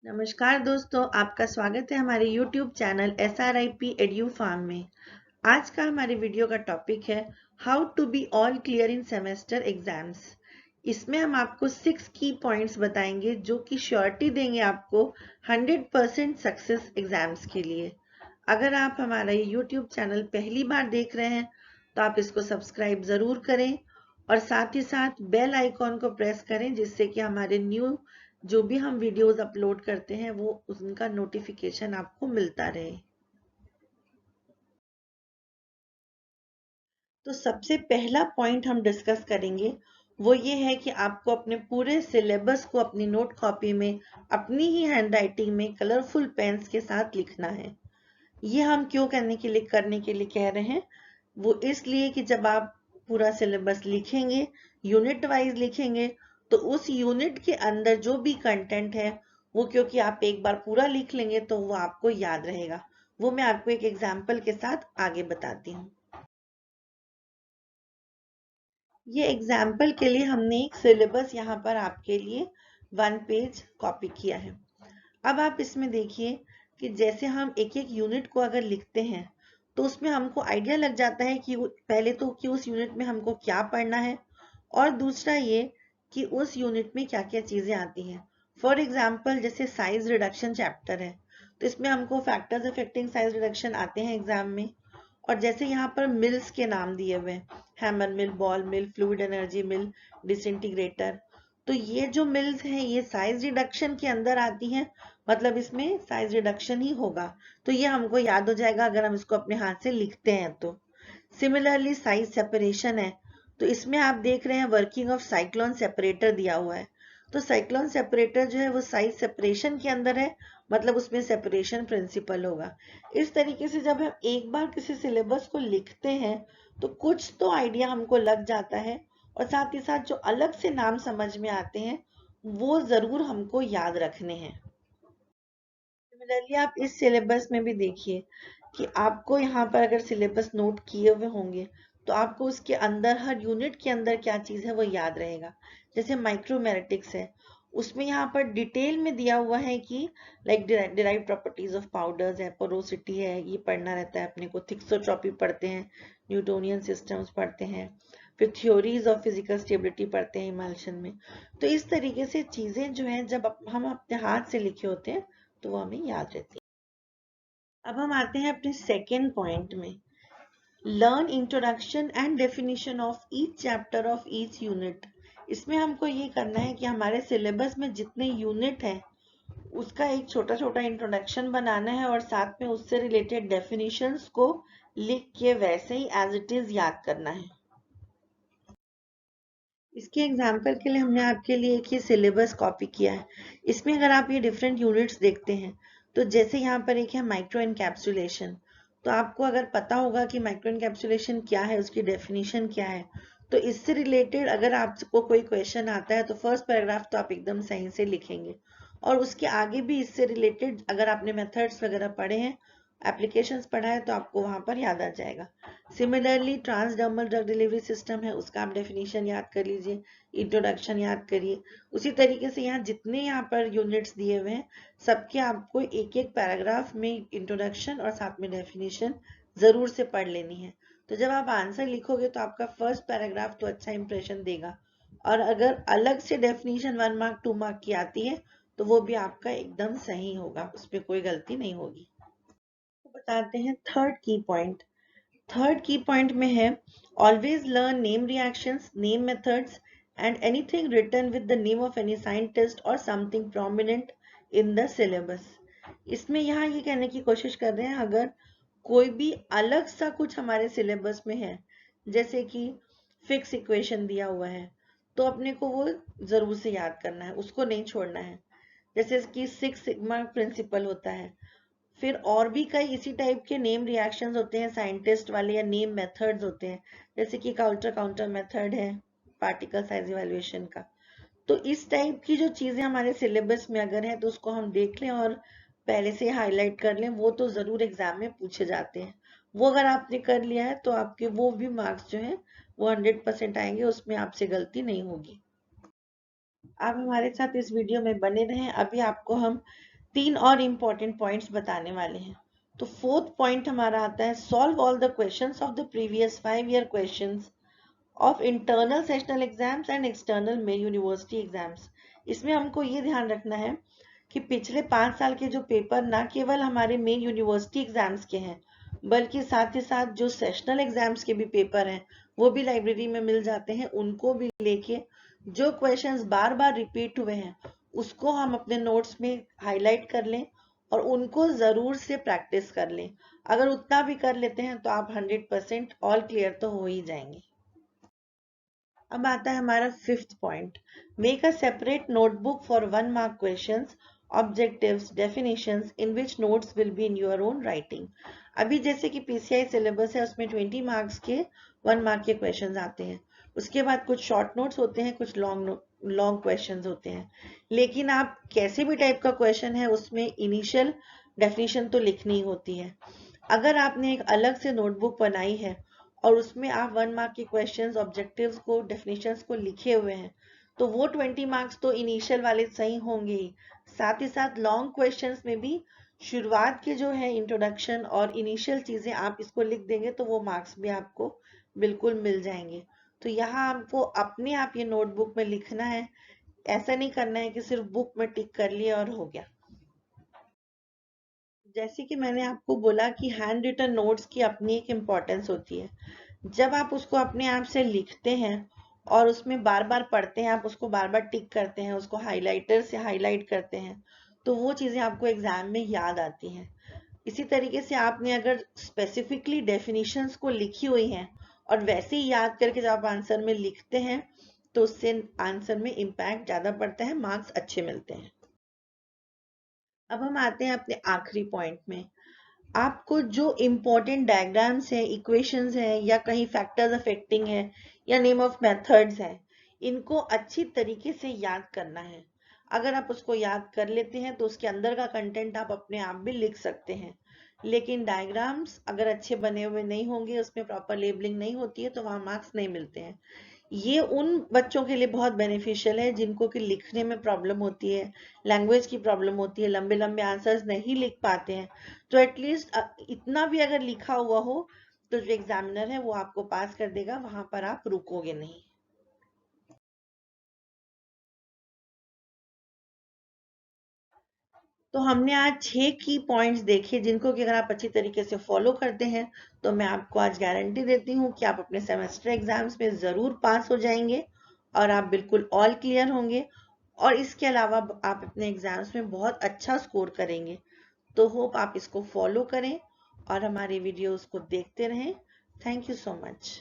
नमस्कार दोस्तों, आपका स्वागत है हमारे YouTube channel SRIP edu farm में। आज का हमारे वीडियो का टॉपिक है how to be all clear in semester exams. इसमें हम आपको 6 की पॉइंट्स बताएंगे जो कि श्योरिटी देंगे आपको 100% सक्सेस एग्जाम्स के लिए। अगर आप हमारा ये YouTube चैनल पहली बार देख रहे हैं तो आप इसको सब्सक्राइब ज़रूर करें और साथ ही साथ बेल आइकॉन को प्रेस करें जिससे कि हमारे जो भी हम वीडियोस अपलोड करते हैं वो उनका नोटिफिकेशन आपको मिलता रहे। तो सबसे पहला पॉइंट हम डिस्कस करेंगे वो ये है कि आपको अपने पूरे सिलेबस को अपनी नोट कॉपी में अपनी ही हैंडराइटिंग में कलरफुल पेन्स के साथ लिखना है। ये हम क्यों करने के लिए कह रहे हैं, वो इसलिए कि जब आप पूरा सिलेबस लिखेंगे, यूनिट वाइज लिखेंगे, तो उस यूनिट के अंदर जो भी कंटेंट है वो क्योंकि आप एक बार पूरा लिख लेंगे तो वो आपको याद रहेगा। वो मैं आपको एक एग्जाम्पल के साथ आगे बताती हूँ। ये एग्जाम्पल के लिए हमने एक सिलेबस यहाँ पर आपके लिए 1 पेज कॉपी किया है। अब आप इसमें देखिए कि जैसे हम एक एक यूनिट को अगर लिखते हैं तो उसमें हमको आइडिया लग जाता है कि पहले तो कि उस यूनिट में हमको क्या पढ़ना है और दूसरा ये कि उस यूनिट में क्या क्या चीजें आती हैं। फॉर एग्जाम्पल जैसे साइज रिडक्शन चैप्टर है तो इसमें हमको फैक्टर्स अफेक्टिंग साइज रिडक्शन आते हैं एग्जाम में। और जैसे यहाँ पर मिल्स के नाम दिए हुए हैं, हैमर मिल, बॉल मिल, फ्लूइड एनर्जी मिल, डिसइंटीग्रेटर, तो ये जो मिल्स हैं ये साइज रिडक्शन के अंदर आती हैं, मतलब इसमें साइज रिडक्शन ही होगा। तो ये हमको याद हो जाएगा अगर हम इसको अपने हाथ से लिखते हैं तो। सिमिलरली साइज सेपरेशन है तो इसमें आप देख रहे हैं वर्किंग ऑफ साइक्लोन सेपरेटर दिया हुआ है। तो साइक्लोन सेपरेटर जो है वो साइज सेपरेशन के अंदर है, मतलब उसमें सेपरेशन प्रिंसिपल होगा। इस तरीके से जब हम एक बार किसी सिलेबस को लिखते हैं तो कुछ तो आइडिया हमको लग जाता है और साथ ही साथ जो अलग से नाम समझ में आते हैं वो जरूर हमको याद रखने हैं। सिमिलरली आप इस सिलेबस में भी देखिए कि आपको यहाँ पर अगर सिलेबस नोट किए हुए होंगे तो आपको उसके अंदर हर यूनिट के अंदर क्या चीज है वो याद रहेगा। जैसे माइक्रोमेरेटिक्स है, उसमें यहाँ पर डिटेल में दिया हुआ है कि like derived properties of powders है, पोरोसिटी है, ये पढ़ना रहता है अपने को। थिक्सोट्रॉपी पढ़ते हैं, न्यूटोनियन सिस्टम्स पढ़ते हैं, फिर थ्योरीज ऑफ फिजिकल स्टेबिलिटी पढ़ते हैं इमल्शन में। तो इस तरीके से चीजें जो है जब हम अपने हाथ से लिखे होते हैं तो वो हमें याद रहती है। अब हम आते हैं अपने सेकेंड पॉइंट में, learn introduction and definition of each chapter of each unit. इसमें हमको ये करना है कि हमारे सिलेबस में जितने यूनिट हैं उसका एक छोटा छोटा इंट्रोडक्शन बनाना है और साथ में उससे रिलेटेड डेफिनेशंस को लिख के वैसे ही एज इट इज याद करना है। इसके एग्जाम्पल के लिए हमने आपके लिए एक ही सिलेबस कॉपी किया है। इसमें अगर आप ये डिफरेंट यूनिट्स देखते हैं तो जैसे यहाँ पर एक है माइक्रो एनकैप्सुलेशन, तो आपको अगर पता होगा कि माइक्रो एनकैप्सुलेशन क्या है, उसकी डेफिनेशन क्या है, तो इससे रिलेटेड अगर आपको कोई क्वेश्चन आता है तो फर्स्ट पैराग्राफ तो आप एकदम सही से लिखेंगे और उसके आगे भी इससे रिलेटेड अगर आपने मेथड्स वगैरह पढ़े हैं, एप्लीकेशंस पढ़ा है, तो आपको वहां पर याद आ जाएगा। Similarly transdermal drug delivery system है, उसका आप डेफिनेशन याद कर लीजिए, इंट्रोडक्शन याद करिए। उसी तरीके से यहाँ जितने यहाँ पर यूनिट्स दिए हुए हैं सबके आपको एक एक पैराग्राफ में इंट्रोडक्शन और साथ में डेफिनेशन जरूर से पढ़ लेनी है। तो जब आप आंसर लिखोगे तो आपका फर्स्ट पैराग्राफ तो अच्छा इंप्रेशन देगा और अगर अलग से डेफिनेशन 1 मार्क 2 मार्क की आती है तो वो भी आपका एकदम सही होगा, उसमें कोई गलती नहीं होगी। तो बताते हैं थर्ड की पॉइंट। थर्ड की पॉइंट में है always learn name reactions, name methods and anything written with the name of any scientist और something prominent in the syllabus. इसमें यहाँ ये कहने की कोशिश कर रहे हैं अगर कोई भी अलग सा कुछ हमारे सिलेबस में है, जैसे कि फिक्स इक्वेशन दिया हुआ है, तो अपने को वो जरूर से याद करना है, उसको नहीं छोड़ना है। जैसे कि 6 सिग्मा प्रिंसिपल होता है, फिर और भी कई इसी टाइप के नेम रिएक्शंस होते हैं साइंटिस्ट वाले या नेम मेथड्स होते हैं, जैसे कि काउंटर काउंटर मेथड है पार्टिकल साइज इवैल्यूएशन का। तो इस टाइप की जो चीजें हमारे सिलेबस में अगर है तो उसको हम देख लें और पहले से हाईलाइट कर लें, वो तो जरूर एग्जाम में पूछे जाते हैं। वो अगर आपने कर लिया है तो आपके वो भी मार्क्स जो है वो 100% आएंगे, उसमें आपसे गलती नहीं होगी। आप हमारे साथ इस वीडियो में बने रहें। अभी आपको हम 3 और इम्पोर्टेंट पॉइंट्स बताने वाले हैं। तो 4th पॉइंट हमारा आता है solve all the questions of the previous 5 year questions of internal sessional exams and external में यूनिवर्सिटी एग्जाम्स। इसमें हमको ये ध्यान रखना है कि पिछले 5 साल के जो पेपर ना केवल हमारे मेन यूनिवर्सिटी एग्जाम्स के हैं, बल्कि साथ ही साथ जो सेशनल एग्जाम्स के भी पेपर हैं वो भी लाइब्रेरी में मिल जाते हैं। उनको भी लेके जो क्वेश्चंस बार बार रिपीट हुए हैं उसको हम अपने नोट्स में हाईलाइट कर लें और उनको जरूर से प्रैक्टिस कर लें। अगर उतना भी कर लेते हैं तो आप 100% ऑल क्लियर तो हो ही जाएंगे। अब आता है हमारा 5th point, make a separate notebook for 1 mark questions, objectives, definitions in which notes will be in your own writing. अभी जैसे कि पीसीआई सिलेबस है उसमें 20 मार्क्स के 1 मार्क के क्वेश्चंस आते हैं। उसके बाद कुछ शॉर्ट नोट्स होते हैं, कुछ लॉन्ग क्वेश्चंस होते हैं। लेकिन आप कैसे भी टाइप का क्वेश्चन है उसमें इनिशियल डेफिनेशन तो लिखनी होती है। अगर आपने एक अलग से नोटबुक बनाई है और उसमें आप 1 मार्क के क्वेश्चंस, ऑब्जेक्टिव्स को, डेफिनेशंस को लिखे हुए हैं तो वो 20 मार्क्स तो इनिशियल वाले सही होंगे ही। साथ ही साथ लॉन्ग क्वेश्चंस में भी शुरुआत के जो है इंट्रोडक्शन और इनिशियल चीजें आप इसको लिख देंगे तो वो मार्क्स भी आपको बिल्कुल मिल जाएंगे। तो यहाँ आपको अपने आप ये नोटबुक में लिखना है, ऐसा नहीं करना है कि सिर्फ बुक में टिक कर लिया और हो गया। जैसे कि मैंने आपको बोला कि हैंड रिटन नोट्स की अपनी एक इम्पोर्टेंस होती है। जब आप उसको अपने आप से लिखते हैं और उसमें बार बार पढ़ते हैं, आप उसको बार बार टिक करते हैं, उसको हाइलाइटर से हाईलाइट करते हैं, तो वो चीजें आपको एग्जाम में याद आती हैं। इसी तरीके से आपने अगर स्पेसिफिकली डेफिनेशंस को लिखी हुई हैं और वैसे ही याद करके जब आप आंसर में लिखते हैं तो उससे आंसर में इम्पैक्ट ज्यादा पड़ता है, मार्क्स अच्छे मिलते हैं। अब हम आते हैं अपने आखिरी पॉइंट में। आपको जो इम्पोर्टेंट डायग्राम्स हैं, इक्वेशंस हैं या कहीं फैक्टर्स अफेक्टिंग है या नेम ऑफ मेथड्स हैं, इनको अच्छी तरीके से याद करना है। अगर आप उसको याद कर लेते हैं तो उसके अंदर का कंटेंट आप अपने आप भी लिख सकते हैं। लेकिन डायग्राम्स अगर अच्छे बने हुए नहीं होंगे, उसमें प्रॉपर लेबलिंग नहीं होती है तो वहां मार्क्स नहीं मिलते हैं। ये उन बच्चों के लिए बहुत बेनिफिशियल है जिनको कि लिखने में प्रॉब्लम होती है, लैंग्वेज की प्रॉब्लम होती है, लंबे लंबे आंसर्स नहीं लिख पाते हैं। तो एटलीस्ट इतना भी अगर लिखा हुआ हो तो जो एग्जामिनर है वो आपको पास कर देगा, वहां पर आप रुकोगे नहीं। तो हमने आज 6 की पॉइंट्स देखे जिनको कि अगर आप अच्छी तरीके से फॉलो करते हैं तो मैं आपको आज गारंटी देती हूँ कि आप अपने सेमेस्टर एग्जाम्स में जरूर पास हो जाएंगे और आप बिल्कुल ऑल क्लियर होंगे। और इसके अलावा आप अपने एग्जाम्स में बहुत अच्छा स्कोर करेंगे। तो होप आप इसको फॉलो करें और हमारे वीडियोस को देखते रहें। Thank you so much.